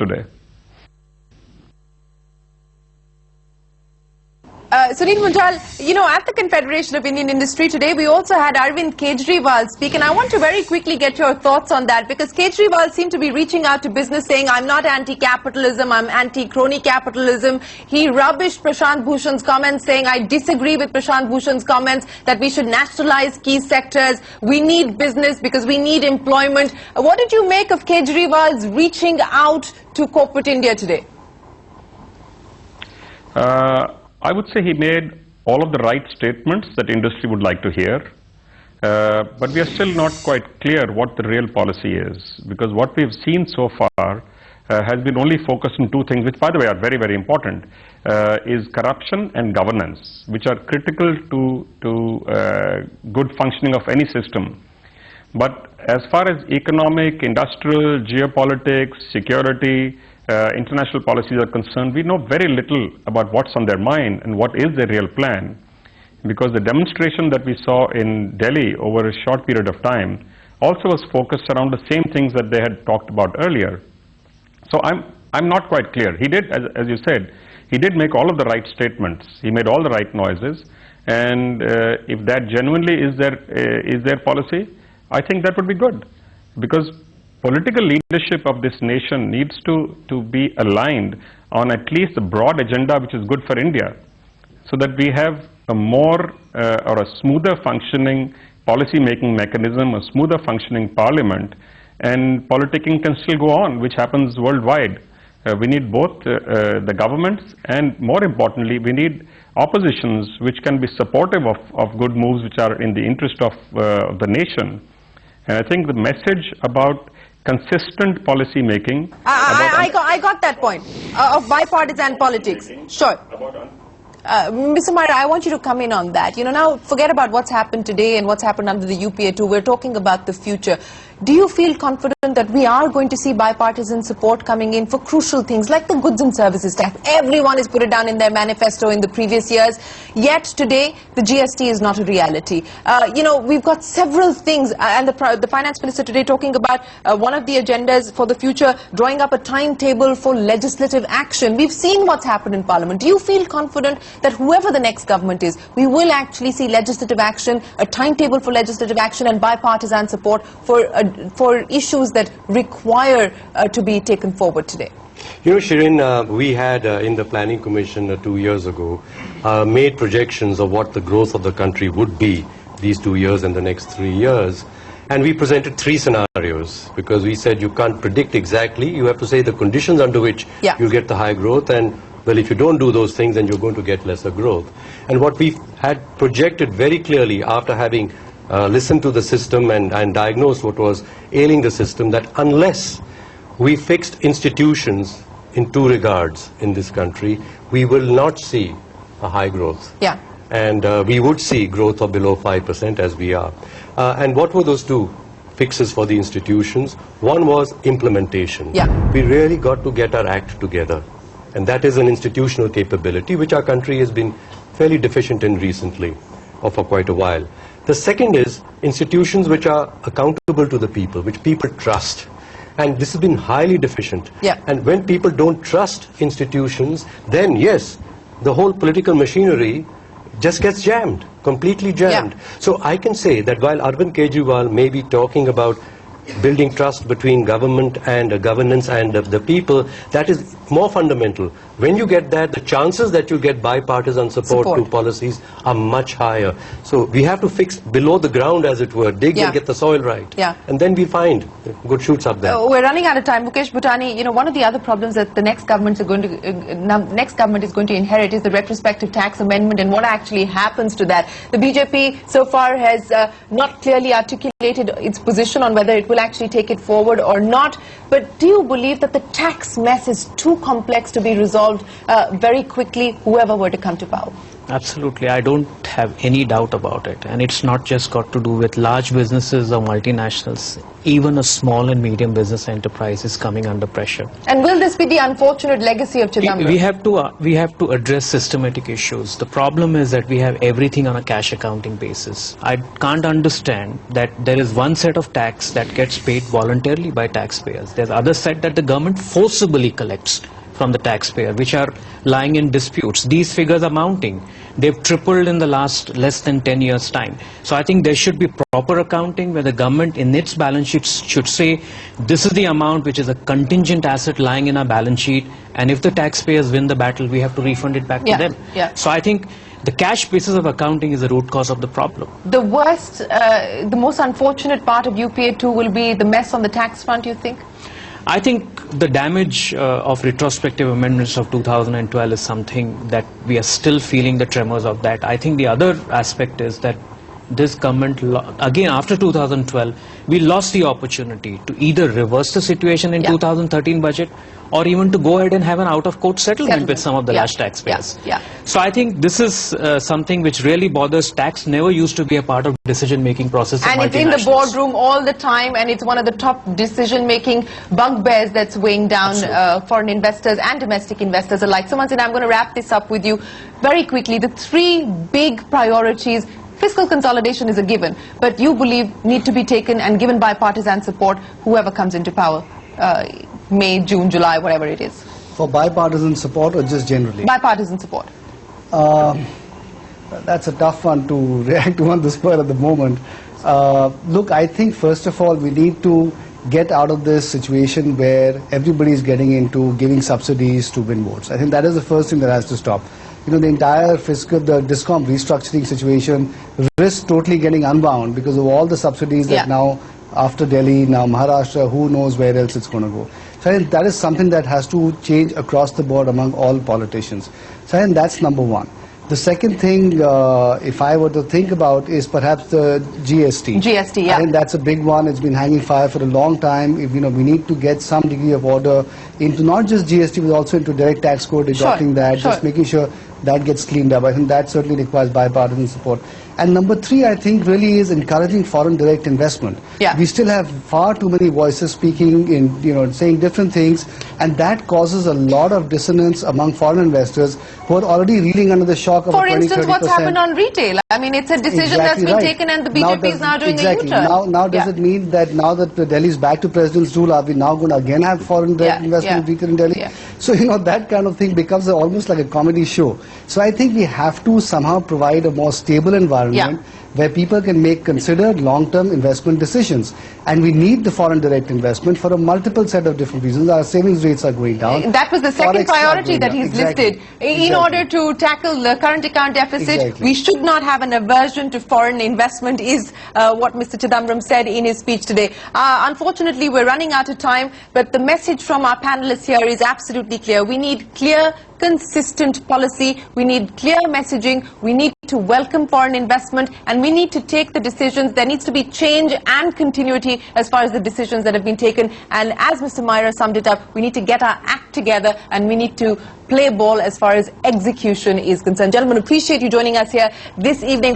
today. Sunil Munjal, you know, at the Confederation of Indian Industry today, we also had Arvind Kejriwal speak, and I want to very quickly get your thoughts on that, because Kejriwal seemed to be reaching out to business saying, I'm not anti-capitalism, I'm anti-crony capitalism. He rubbished Prashant Bhushan's comments saying, I disagree with Prashant Bhushan's comments that we should nationalize key sectors. We need business because we need employment. What did you make of Kejriwal's reaching out to corporate India today? I would say he made all of the right statements that industry would like to hear, but we are still not quite clear what the real policy is, because what we've seen so far has been only focused on two things, which by the way are very, very important, is corruption and governance, which are critical to good functioning of any system. But as far as economic, industrial, geopolitics, security, international policies are concerned, we know very little about what's on their mind and what is their real plan, because the demonstration that we saw in Delhi over a short period of time also was focused around the same things that they had talked about earlier. So I'm not quite clear. He did, as you said, he did make all of the right statements. He made all the right noises, and if that genuinely is their policy, I think that would be good, because political leadership of this nation needs to be aligned on at least a broad agenda which is good for India, so that we have a more or a smoother functioning policy making mechanism, a smoother functioning parliament, and politicking can still go on, which happens worldwide. We need both the governments, and more importantly, we need oppositions which can be supportive of good moves which are in the interest of the nation. And I think the message about consistent policy making. I got that point of bipartisan politics. Sure. Mr. Maira, I want you to come in on that. You know, now forget about what's happened today and what's happened under the UPA-II. We're talking about the future. Do you feel confident that we are going to see bipartisan support coming in for crucial things like the goods and services tax? Everyone has put it down in their manifesto in the previous years. Yet today, the GST is not a reality. You know, we've got several things, and the finance minister today talking about one of the agendas for the future, drawing up a timetable for legislative action. We've seen what's happened in Parliament. Do you feel confident that whoever the next government is, we will actually see legislative action, a timetable for legislative action, and bipartisan support for issues that require to be taken forward today? You know, Shereen, we had in the Planning Commission 2 years ago made projections of what the growth of the country would be these 2 years and the next 3 years. And we presented 3 scenarios, because we said you can't predict exactly. You have to say the conditions under which you'll get the high growth, and well, if you don't do those things, then you're going to get lesser growth. And what we had projected very clearly after having listened to the system and diagnosed what was ailing the system, that unless we fixed institutions in 2 regards in this country, we will not see a high growth. Yeah. And we would see growth of below 5% as we are. And what were those 2 fixes for the institutions? One was implementation. Yeah. We really got to get our act together. And that is an institutional capability which our country has been fairly deficient in recently, or for quite a while. The second is institutions which are accountable to the people, which people trust. And this has been highly deficient. Yeah. And when people don't trust institutions, then yes, the whole political machinery just gets jammed, completely jammed. Yeah. So I can say that while Arvind Kejriwal may be talking about building trust between government and governance and the people, that is more fundamental. When you get that, the chances that you get bipartisan support to policies are much higher. So we have to fix below the ground, as it were, dig and get the soil right. Yeah. And then we find good shoots up there. We're running out of time. Mukesh Butani, you know, one of the other problems that the next government is going to inherit is the retrospective tax amendment and what actually happens to that. The BJP so far has not clearly articulated its position on whether it will actually take it forward or not. But do you believe that the tax mess is too complex to be resolved very quickly, whoever were to come to power? Absolutely. I don't have any doubt about it. And it's not just got to do with large businesses or multinationals. Even a small and medium business enterprise is coming under pressure. And will this be the unfortunate legacy of Chidambaram? We have to address systematic issues. The problem is that we have everything on a cash accounting basis. I can't understand that there is one set of tax that gets paid voluntarily by taxpayers. There's other set that the government forcibly collects from the taxpayer, which are lying in disputes. These figures are mounting. They've tripled in the last less than 10 years' time. So I think there should be proper accounting where the government in its balance sheet should say, this is the amount which is a contingent asset lying in our balance sheet, and if the taxpayers win the battle, we have to refund it back to them. So I think the cash basis of accounting is the root cause of the problem. The worst, the most unfortunate part of UPA-II will be the mess on the tax front, you think? I think the damage of retrospective amendments of 2012 is something that we are still feeling the tremors of that. I think the other aspect is that this government, again after 2012, we lost the opportunity to either reverse the situation in 2013 budget or even to go ahead and have an out-of-court settlement with some of the large taxpayers. So I think this is something which really bothers. Tax never used to be a part of decision-making process. And it's in the boardroom all the time, and it's one of the top decision-making bugbears that's weighing down foreign investors and domestic investors alike. Sumant Sinha, I'm going to wrap this up with you very quickly. The three big priorities. Fiscal consolidation is a given, but you believe need to be taken and given bipartisan support, whoever comes into power, May, June, July, whatever it is. For bipartisan support or just generally? Bipartisan support. That's a tough one to react to on the spur at the moment. Look, I think first of all we need to get out of this situation where everybody is getting into giving subsidies to win votes. I think that is the first thing that has to stop. You know, the entire fiscal, the DISCOM restructuring situation risks totally getting unwound because of all the subsidies that now, after Delhi, now Maharashtra, who knows where else it's going to go. So I think that is something that has to change across the board among all politicians. So I think that's number one. The second thing, if I were to think about, is perhaps the GST. GST, I think that's a big one. It's been hanging fire for a long time. If, you know, we need to get some degree of order into not just GST, but also into direct tax code, adopting that, just making sure that gets cleaned up. I think that certainly requires bipartisan support. And number three, I think, really is encouraging foreign direct investment. We still have far too many voices speaking in, you know, saying different things, and that causes a lot of dissonance among foreign investors who are already reeling under the shock of For 20-30%. instance, what's happened on retail? I mean, it's a decision that's been taken, and the BJP is now doing a U-turn. Now does it mean that now that Delhi is back to President's rule, are we now going to again have foreign direct investment in retail in Delhi? So, you know, that kind of thing becomes almost like a comedy show. So I think we have to somehow provide a more stable environment where people can make considered long-term investment decisions. And we need the foreign direct investment for a multiple set of different reasons. Our savings rates are going down. That was the second priority that he's listed. In order to tackle the current account deficit, we should not have an aversion to foreign investment, is what Mr. Chidambaram said in his speech today. Unfortunately, we're running out of time, but the message from our panelists here is absolutely clear. We need clear, consistent policy, we need clear messaging, we need to welcome foreign investment, and we need to take the decisions. There needs to be change and continuity as far as the decisions that have been taken. And as Mr. Maira summed it up, we need to get our act together and we need to play ball as far as execution is concerned. Gentlemen, appreciate you joining us here this evening.